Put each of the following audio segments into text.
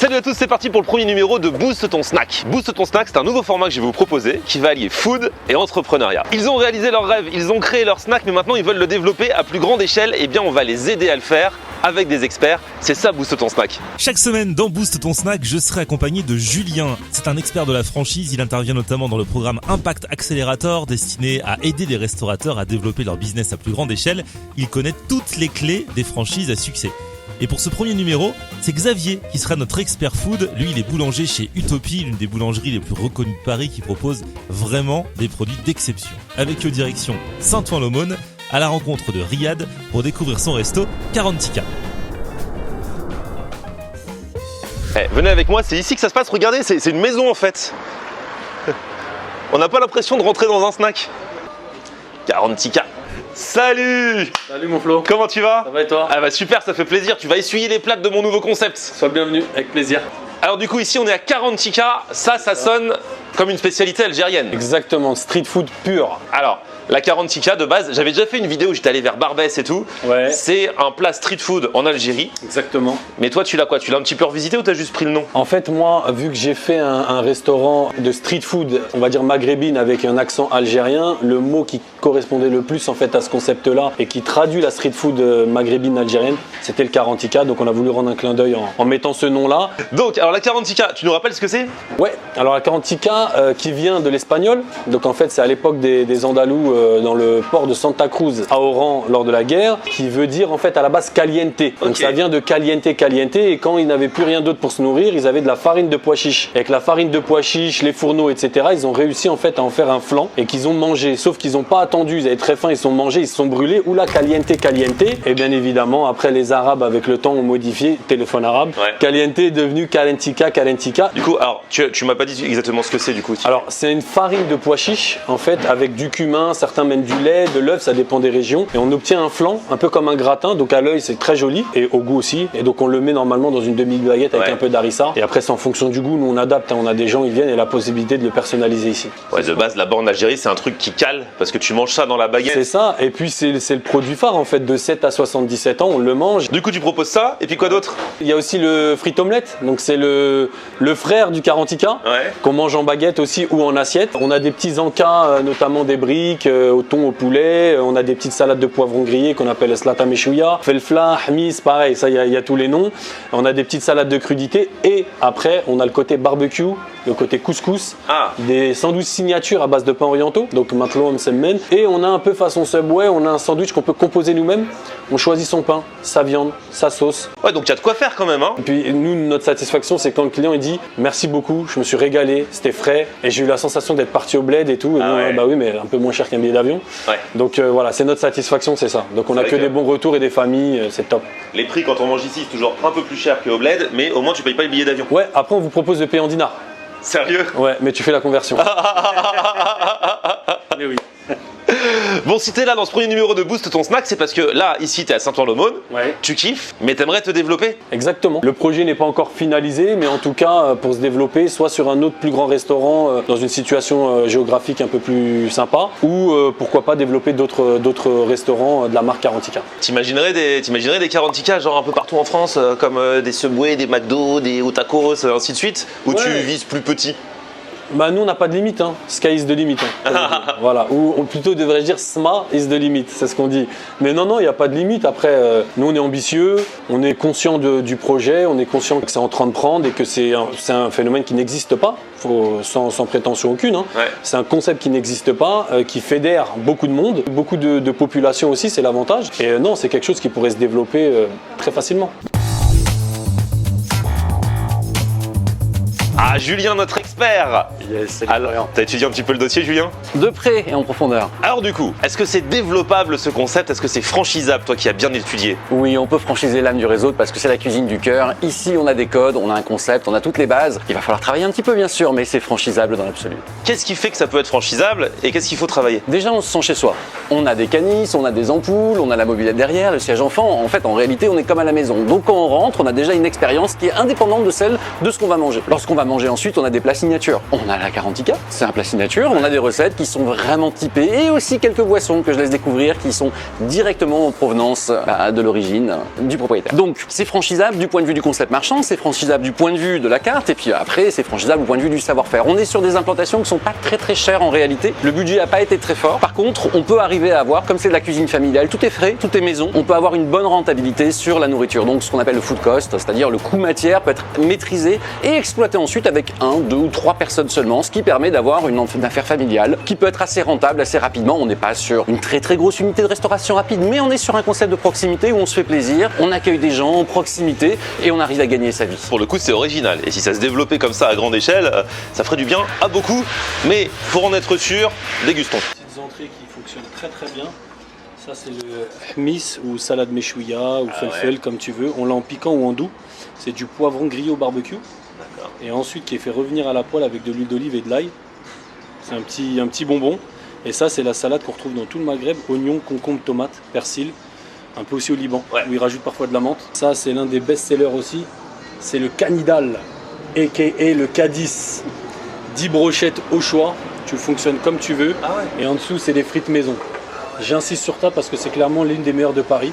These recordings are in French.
Salut à tous, c'est parti pour le premier numéro de Boost ton snack. Boost ton snack, c'est un nouveau format que je vais vous proposer qui va allier food et entrepreneuriat. Ils ont réalisé leur rêve, ils ont créé leur snack, mais maintenant ils veulent le développer à plus grande échelle. Et bien on va les aider à le faire avec des experts. C'est ça Boost ton snack. Chaque semaine dans Boost ton snack, je serai accompagné de Julien. C'est un expert de la franchise, il intervient notamment dans le programme Impact Accelerator destiné à aider les restaurateurs à développer leur business à plus grande échelle. Il connaît toutes les clés des franchises à succès. Et pour ce premier numéro, c'est Xavier qui sera notre expert food. Lui, il est boulanger chez Utopie, l'une des boulangeries les plus reconnues de Paris qui propose vraiment des produits d'exception. Avec eux direction Saint-Ouen-l'Aumône, à la rencontre de Riyad pour découvrir son resto Quarantica. Venez avec moi, c'est ici que ça se passe, regardez, c'est une maison en fait. On n'a pas l'impression de rentrer dans un snack. Quarantica. Salut! Salut mon Flo. Comment tu vas? Ça va et toi? Ah bah super, ça fait plaisir, tu vas essuyer les plaques de mon nouveau concept. Sois bienvenu, avec plaisir. Alors du coup ici on est à Quarantica, ça sonne comme une spécialité algérienne. Exactement, street food pur. Alors, la Quarantica de base, j'avais déjà fait une vidéo, j'étais allé vers Barbès et tout. Ouais. C'est un plat street food en Algérie. Exactement. Mais toi tu l'as quoi? Tu l'as un petit peu revisité ou t'as juste pris le nom? En fait moi, vu que j'ai fait un restaurant de street food, on va dire maghrébine avec un accent algérien, le mot qui correspondait le plus en fait à ce concept-là et qui traduit la street food maghrébine algérienne, c'était le Quarantica. Donc on a voulu rendre un clin d'œil en mettant ce nom-là. Donc, alors la Quarantica, tu nous rappelles ce que c'est? Ouais, alors la Quarantica qui vient de l'espagnol, donc en fait c'est à l'époque des Andalous dans le port de Santa Cruz à Oran lors de la guerre, qui veut dire en fait à la base caliente. Donc ça vient de caliente caliente, et quand ils n'avaient plus rien d'autre pour se nourrir, ils avaient de la farine de pois chiche. Avec la farine de pois chiche, les fourneaux, etc., ils ont réussi en fait à en faire un flan et qu'ils ont mangé, sauf qu'ils n'ont pas attendu, ils avaient très faim, ils se sont mangés, ils se sont brûlés, ou la caliente caliente. Et bien évidemment après les Arabes avec le temps ont modifié, téléphone arabe, caliente est devenu calentica calentica. Du coup, alors tu m'as pas dit exactement ce que c'est du coup. Alors c'est une farine de pois chiche en fait avec du cumin, certains mènent du lait, de l'œuf, ça dépend des régions, et on obtient un flan un peu comme un gratin, donc à l'œil c'est très joli et au goût aussi, et donc on le met normalement dans une demi-baguette avec un peu d'harissa, et après c'est en fonction du goût, nous on adapte, on a des gens, ils viennent et la possibilité de le personnaliser ici. Ouais, de base là-bas en Algérie c'est un truc qui cale parce que tu manges ça dans la baguette. C'est ça, et puis c'est le produit phare en fait, de 7 à 77 ans on le mange. Du coup tu proposes ça, et puis quoi d'autre? Il y a aussi le frit omelette, donc c'est le frère du Quarantica, qu'on mange en baguette aussi ou en assiette. On a des petits encas, notamment des briques au thon, au poulet. On a des petites salades de poivrons grillés qu'on appelle slata meshouya, felfla, hmis, pareil, ça il y a tous les noms. On a des petites salades de crudités, et après on a le côté barbecue, le côté couscous, des sandwichs signature à base de pain orientaux, donc maintenant on s'emmène, et on a un peu façon Subway, on a un sandwich qu'on peut composer nous-mêmes. On choisit son pain, sa viande, sa sauce. Ouais, donc il y a de quoi faire quand même, hein. Et puis nous, notre satisfaction, c'est quand le client il dit merci beaucoup, je me suis régalé, c'était frais, et j'ai eu la sensation d'être parti au bled et tout. Et nous, bah oui, mais un peu moins cher qu'un billet d'avion. Donc voilà, c'est notre satisfaction, c'est ça. Donc on a que des bons retours et des familles, c'est top. Les prix quand on mange ici, c'est toujours un peu plus cher qu'au bled, mais au moins tu payes pas le billet d'avion. Ouais, après on vous propose de payer en dinars. Sérieux? Ouais, mais tu fais la conversion. Mais oui. Bon, si t'es là dans ce premier numéro de Boost ton snack, c'est parce que là, ici, t'es à Saint-Ouen-l'Aumône, tu kiffes, mais t'aimerais te développer. Exactement. Le projet n'est pas encore finalisé, mais en tout cas, pour se développer, soit sur un autre plus grand restaurant dans une situation géographique un peu plus sympa, ou pourquoi pas développer d'autres restaurants de la marque Quarantica. T'imaginerais des Quarantica genre un peu partout en France, comme des Subway, des McDo, des Otakos, ainsi de suite, ou tu vises plus petit? Bah nous on n'a pas de limite, hein. Sky is the limit. Voilà, ou plutôt devrais-je dire SMA is the limit, c'est ce qu'on dit. Mais non, il n'y a pas de limite. Après, nous on est ambitieux, on est conscient du projet, on est conscient que c'est en train de prendre et que c'est un phénomène qui n'existe pas, sans prétention aucune. Hein. C'est un concept qui n'existe pas, qui fédère beaucoup de monde, beaucoup de population aussi, c'est l'avantage. Et non, c'est quelque chose qui pourrait se développer très facilement. Ah, Julien, notre expert. Yes, alors, t'as étudié un petit peu le dossier, Julien? De près et en profondeur. Alors du coup, est-ce que c'est développable ce concept? Est-ce que c'est franchisable, toi qui as bien étudié? Oui, on peut franchiser l'âme du réseau parce que c'est la cuisine du cœur. Ici, on a des codes, on a un concept, on a toutes les bases. Il va falloir travailler un petit peu, bien sûr, mais c'est franchisable dans l'absolu. Qu'est-ce qui fait que ça peut être franchisable et qu'est-ce qu'il faut travailler? Déjà, on se sent chez soi. On a des canisses, on a des ampoules, on a la mobilette derrière, le siège enfant. En fait, en réalité, on est comme à la maison. Donc quand on rentre, on a déjà une expérience qui est indépendante de celle de ce qu'on va manger. Lorsqu'on va manger manger. Ensuite, on a des plats signature. On a la Quarantica, c'est un plat signature. On a des recettes qui sont vraiment typées et aussi quelques boissons que je laisse découvrir qui sont directement en provenance de l'origine du propriétaire. Donc, c'est franchisable du point de vue du concept marchand, c'est franchisable du point de vue de la carte et puis après, c'est franchisable du point de vue du savoir-faire. On est sur des implantations qui sont pas très chères en réalité. Le budget n'a pas été très fort. Par contre, on peut arriver à avoir, comme c'est de la cuisine familiale, tout est frais, tout est maison, on peut avoir une bonne rentabilité sur la nourriture. Donc, ce qu'on appelle le food cost, c'est-à-dire le coût matière peut être maîtrisé et exploité ensuite avec 1, 2 ou 3 personnes seulement, ce qui permet d'avoir une affaire familiale qui peut être assez rentable assez rapidement. On n'est pas sur une très grosse unité de restauration rapide, mais on est sur un concept de proximité où on se fait plaisir, on accueille des gens en proximité et on arrive à gagner sa vie. Pour le coup, c'est original. Et si ça se développait comme ça à grande échelle, ça ferait du bien à beaucoup. Mais pour en être sûr, dégustons. Petites entrées qui fonctionnent très bien. Ça c'est le hmis ou salade meshouya ou felfel comme tu veux. On l'a en piquant ou en doux. C'est du poivron grillé au barbecue. Et ensuite qui est fait revenir à la poêle avec de l'huile d'olive et de l'ail. C'est un petit bonbon. Et ça c'est la salade qu'on retrouve dans tout le Maghreb. Oignons, concombres, tomates, persil. Un peu aussi au Liban où ils rajoutent parfois de la menthe. Ça c'est l'un des best-sellers aussi. C'est le canidal, a.k.a. le Cadiz. 10 brochettes au choix. Tu fonctionnes comme tu veux. Et en dessous c'est des frites maison. J'insiste sur ça parce que c'est clairement l'une des meilleures de Paris.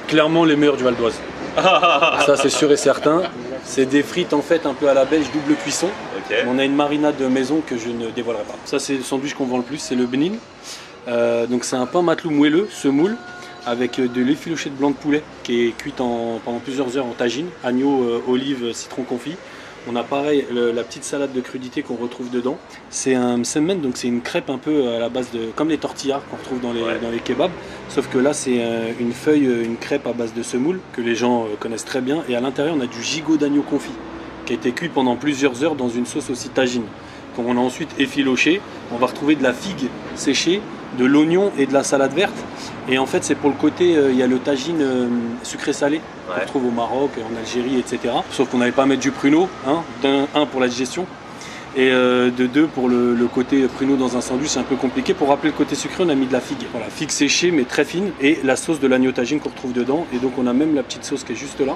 Clairement les meilleures du Val d'Oise. Ça c'est sûr et certain. C'est des frites en fait un peu à la belge, double cuisson. On a une marinade de maison que je ne dévoilerai pas. Ça c'est le sandwich qu'on vend le plus, c'est le benil. Donc c'est un pain matelot moelleux, semoule, avec de l'effiloché de blanc de poulet qui est cuit pendant plusieurs heures en tagine, agneau, olive, citron confit. On a pareil la petite salade de crudité qu'on retrouve dedans. C'est un msemen, donc c'est une crêpe un peu à la base de, comme les tortillas qu'on retrouve dans les kebabs. Sauf que là c'est une feuille, une crêpe à base de semoule que les gens connaissent très bien. Et à l'intérieur on a du gigot d'agneau confit qui a été cuit pendant plusieurs heures dans une sauce aussi tagine. Quand on a ensuite effiloché, on va retrouver de la figue séchée, de l'oignon et de la salade verte. Et en fait c'est pour le côté, il y a le tagine sucré-salé qu'on retrouve au Maroc, en Algérie, etc. Sauf qu'on n'avait pas à mettre du pruneau, un pour la digestion, et de 2 pour le côté pruneau dans un sandwich, c'est un peu compliqué. Pour rappeler le côté sucré, on a mis de la figue. Voilà, figue séchée mais très fine, et la sauce de l'agneau tagine qu'on retrouve dedans. Et donc on a même la petite sauce qui est juste là.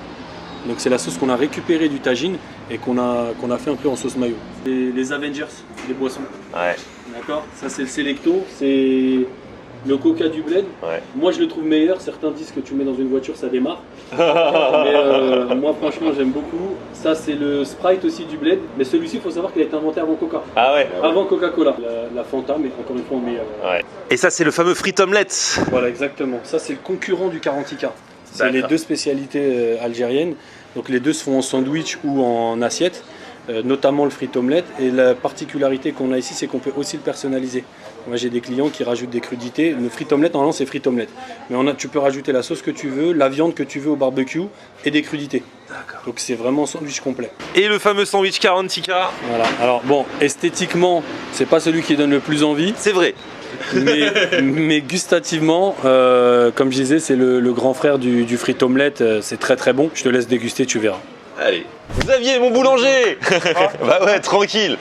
Donc c'est la sauce qu'on a récupérée du tagine et qu'on a fait un peu en sauce mayo. Les Avengers, les boissons. D'accord. Ça c'est le Selecto, c'est le Coca du bled. Moi je le trouve meilleur. Certains disent que tu mets dans une voiture ça démarre. Mais moi franchement j'aime beaucoup. Ça c'est le Sprite aussi du bled. Mais celui-ci il faut savoir qu'il a été inventé avant Coca. Avant Coca-Cola. La Fanta, mais encore une fois en meilleur. Et ça c'est le fameux frite omelette. Voilà exactement. Ça c'est le concurrent du Quarantica. C'est les deux spécialités algériennes. Donc les deux se font en sandwich ou en assiette, notamment le frite omelette. Et la particularité qu'on a ici, c'est qu'on peut aussi le personnaliser. Moi j'ai des clients qui rajoutent des crudités. Le frite omelette, normalement c'est frite omelette. Mais tu peux rajouter la sauce que tu veux, la viande que tu veux au barbecue et des crudités. Donc c'est vraiment un sandwich complet. Et le fameux sandwich Quarantica. Voilà. Alors bon, esthétiquement, c'est pas celui qui donne le plus envie. C'est vrai. mais gustativement, comme je disais, c'est le grand frère du frite omelette. C'est très bon. Je te laisse déguster, tu verras. Allez. Xavier, mon boulanger. Bah ouais, tranquille.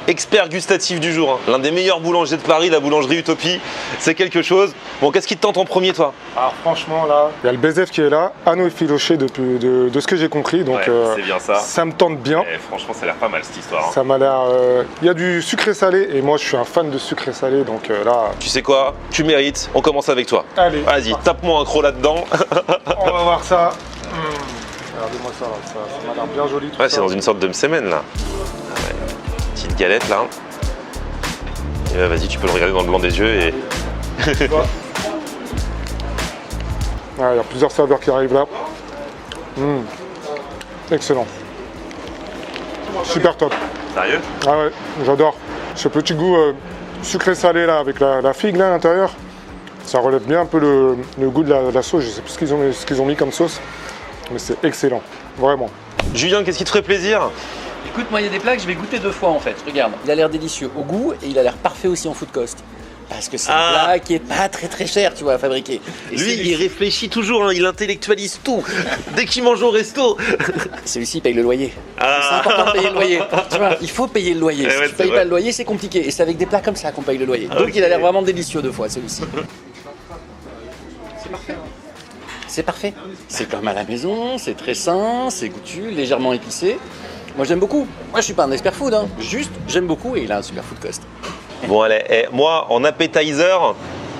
Expert gustatif du jour. L'un des meilleurs boulangers de Paris, la boulangerie Utopie. C'est quelque chose. Bon, qu'est-ce qui te tente en premier, toi? Alors franchement, là, il y a le BZF qui est là, anneau effiloché de ce que j'ai compris. Donc c'est bien ça. Ça me tente bien. Franchement, ça a l'air pas mal cette histoire. Ça m'a l'air... Il y a du sucré-salé et moi je suis un fan de sucré-salé, donc là... Tu sais quoi? Tu mérites. On commence avec toi. Allez. Vas-y, tape-moi un croc là-dedans. On va voir ça. Regardez-moi ça, ça m'a l'air bien joli tout ça. C'est dans une sorte de msemen là. Petite galette là. Et vas-y, tu peux le regarder dans le blanc des yeux et... Il y a plusieurs saveurs qui arrivent là. Excellent. Super top. Sérieux? Ah ouais, j'adore. Ce petit goût sucré-salé là avec la figue là à l'intérieur. Ça relève bien un peu le goût de la sauce. Je sais plus ce qu'ils ont mis comme sauce. Mais c'est excellent, vraiment. Julien, qu'est-ce qui te ferait plaisir? Écoute, moi il y a des plats que je vais goûter 2 fois en fait. Regarde, il a l'air délicieux au goût et il a l'air parfait aussi en food cost. Parce que c'est un plat qui est pas très cher, tu vois, à fabriquer. Et lui, il réfléchit toujours, il intellectualise tout. Dès qu'il mange au resto. Celui-ci paye le loyer. C'est important de payer le loyer. Tu vois, il faut payer le loyer. Si tu payes pas le loyer, c'est compliqué. Et c'est avec des plats comme ça qu'on paye le loyer. Donc il a l'air vraiment délicieux 2 fois, celui-ci. C'est parfait. C'est parfait. C'est comme à la maison, c'est très sain, c'est goûtu, légèrement épicé. Moi j'aime beaucoup. Moi je suis pas un expert food, hein. Juste j'aime beaucoup et il a un super food cost. Bon allez, moi en appetizer,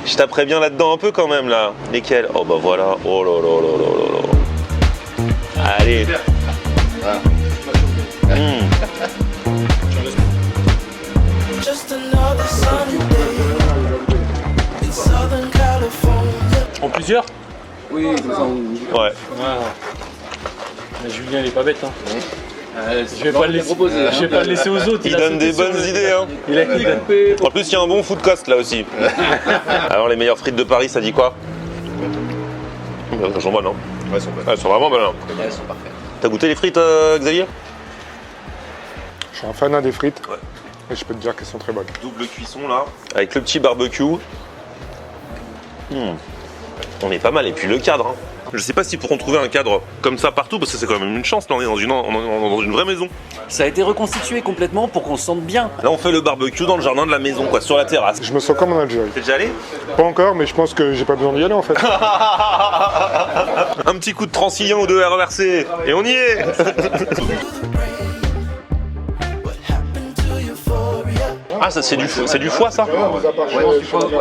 je taperais bien là-dedans un peu quand même là. Lesquels? Oh bah voilà, oh là là là là là là. Allez. Just another sunny day in Southern California. En plusieurs? Oui, Ouais. Julien il est pas bête hein. Je vais pas le laisser, je vais pas le laisser aux autres. Il donne des bonnes idées hein. Il a coupé. En plus il y a un bon food cost là aussi. Alors les meilleures frites de Paris, ça dit quoi? Elles sont bonnes hein. Ouais, elles sont bonnes. Elles sont vraiment bonnes. Hein. Elles sont parfaites. T'as goûté les frites Xavier? Je suis un fanat des frites. Ouais. Et je peux te dire qu'elles sont très bonnes. Double cuisson là. Avec le petit barbecue. On est pas mal. Et puis le cadre. Hein. Je sais pas s'ils pourront trouver un cadre comme ça partout parce que c'est quand même une chance. Là on est dans une vraie maison. Ça a été reconstitué complètement pour qu'on se sente bien. Là on fait le barbecue dans le jardin de la maison quoi, sur la terrasse. Je me sens comme en Algérie. T'es déjà allé? Pas encore, mais je pense que j'ai pas besoin d'y aller en fait. Un petit coup de Transilien ou de RERC et on y est. What happened to euphoria? Ah ça c'est du foie ça?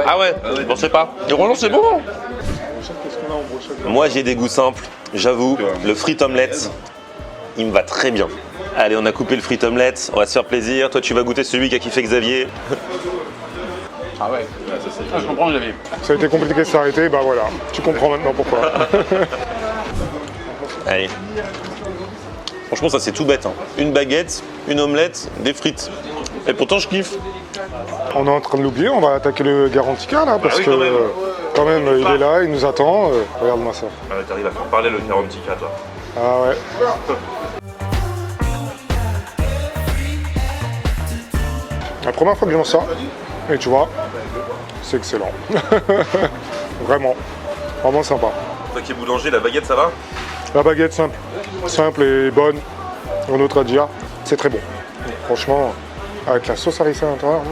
Ah ouais, je pensais pas. Et Roland c'est bon. Moi j'ai des goûts simples, j'avoue. Le frite omelette, il me va très bien. Allez, on a coupé le frite omelette, on va se faire plaisir. Toi tu vas goûter celui qui a kiffé Xavier. Ah ouais, je comprends, j'avais. Ça a été compliqué de s'arrêter, bah voilà. Tu comprends maintenant pourquoi. Allez. Franchement ça c'est tout bête. Hein. Une baguette, une omelette, des frites. Et pourtant je kiffe. On est en train de l'oublier, on va attaquer le Garantica là, parce oui, que quand même. il est là, il nous attend. Regarde-moi ça. T'arrives à faire parler le Garantica toi. Ah ouais. La première fois que j'en sors, et tu vois, c'est excellent. Vraiment, vraiment sympa. Toi qui es boulanger, la baguette ça va? La baguette simple, simple et bonne, en autre à dire, c'est très bon. Franchement, avec la sauce harissa à l'intérieur.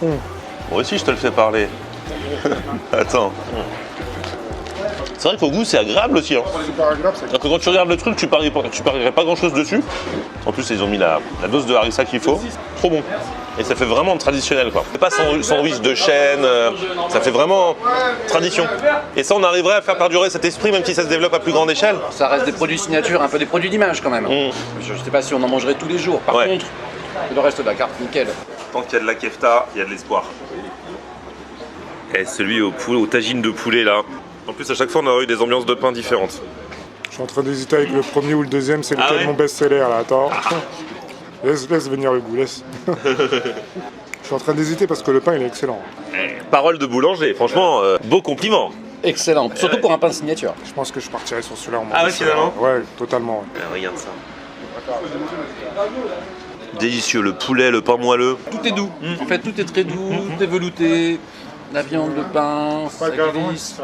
Moi aussi je te le fais parler. Attends. C'est vrai qu'au goût c'est agréable aussi. Hein. Super agréable, c'est Alors que quand tu regardes le truc, tu parierais pas grand chose dessus. En plus ils ont mis la dose de harissa qu'il faut. Trop bon. Et ça fait vraiment traditionnel quoi. C'est pas sandwich de chêne, ça fait vraiment tradition. Et ça on arriverait à faire perdurer cet esprit même si ça se développe à plus grande échelle. Ça reste des produits signature, un peu des produits d'image quand même. Je sais pas si on en mangerait tous les jours. Par Ouais. contre, le reste de la carte, nickel. Tant qu'il y a de la kefta, il y a de l'espoir. Et celui au tagine de poulet là. En plus à chaque fois on a eu des ambiances de pain différentes. Je suis en train d'hésiter avec le premier ou le deuxième, c'est lequel ouais mon best-seller là, attends. Laisse venir le goût, laisse. Je suis en train d'hésiter parce que le pain il est excellent. Parole de boulanger, franchement, beau compliment. Excellent, surtout pour un pain de signature. Je pense que je partirai sur celui-là en Ah ouais, best-seller. finalement Ouais, totalement. Regarde ça. Délicieux, le poulet, le pain moelleux. Tout est doux. En fait, tout est très doux, tout est velouté. La viande, le pain, ça glisse.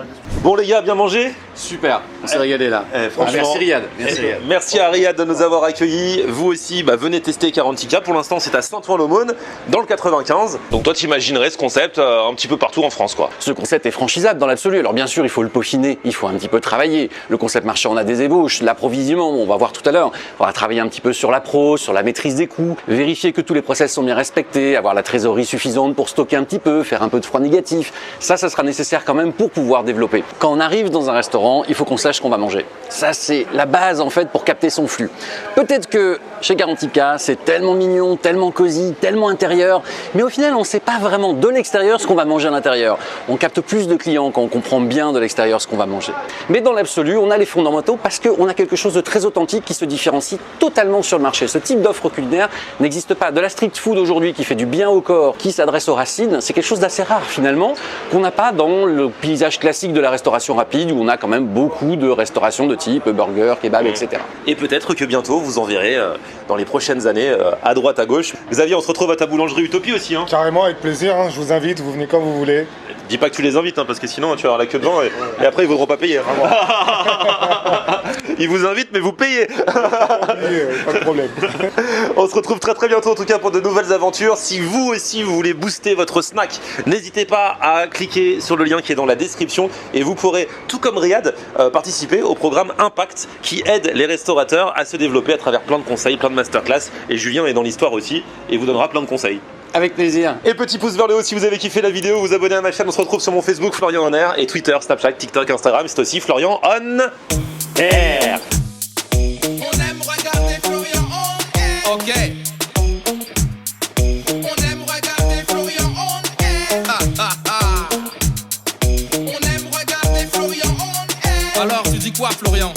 Bon les gars, bien mangé? Super, on s'est régalé là. Franchement, Merci Riyad. Merci. Merci à Riyad de nous avoir accueillis. Vous aussi, venez tester Garantica. Pour l'instant, c'est à Saint-Ouen-l'Aumône, dans le 95. Donc toi, tu imaginerais ce concept un petit peu partout en France, quoi. Ce concept est franchisable dans l'absolu. Alors bien sûr, il faut le peaufiner, il faut un petit peu travailler. Le concept marché, on a des ébauches, l'approvisionnement, on va voir tout à l'heure. On va travailler un petit peu sur la pro, sur la maîtrise des coûts, vérifier que tous les process sont bien respectés, avoir la trésorerie suffisante pour stocker un petit peu, faire un peu de froid négatif. Ça sera nécessaire quand même pour pouvoir développer. Quand on arrive dans un restaurant, il faut qu'on sache ce qu'on va manger. Ça, c'est la base en fait pour capter son flux. Peut-être que chez Garantica, c'est tellement mignon, tellement cosy, tellement intérieur, mais au final, on ne sait pas vraiment de l'extérieur ce qu'on va manger à l'intérieur. On capte plus de clients quand on comprend bien de l'extérieur ce qu'on va manger. Mais dans l'absolu, on a les fondamentaux parce qu'on a quelque chose de très authentique qui se différencie totalement sur le marché. Ce type d'offre culinaire n'existe pas. De la street food aujourd'hui qui fait du bien au corps, qui s'adresse aux racines, c'est quelque chose d'assez rare finalement, qu'on n'a pas dans le paysage classique de la restauration rapide où on a quand même beaucoup de restaurations de type burger, kebab, etc. Et peut-être que bientôt, vous en verrez dans les prochaines années, à droite, à gauche. Xavier, on se retrouve à ta boulangerie Utopie aussi. Hein. Carrément, avec plaisir, hein, je vous invite, vous venez quand vous voulez. Dis pas que tu les invites, hein, parce que sinon tu vas avoir la queue devant et après ils voudront pas payer. Hein. Il vous invite, mais vous payez. Pas de problème. On se retrouve très très bientôt en tout cas pour de nouvelles aventures. Si vous aussi vous voulez booster votre snack, n'hésitez pas à cliquer sur le lien qui est dans la description et vous pourrez, tout comme Riyad, participer au programme Impact qui aide les restaurateurs à se développer à travers plein de conseils, plein de masterclass. Et Julien est dans l'histoire aussi et vous donnera plein de conseils. Avec plaisir. Et petit pouce vers le haut si vous avez kiffé la vidéo, vous abonnez à ma chaîne. On se retrouve sur mon Facebook Florian On Air et Twitter, Snapchat, TikTok, Instagram. C'est aussi Florian On Air. On aime regarder Florian on air. Ok. On aime regarder Florian on air. On aime regarder Florian on air. Alors tu dis quoi Florian?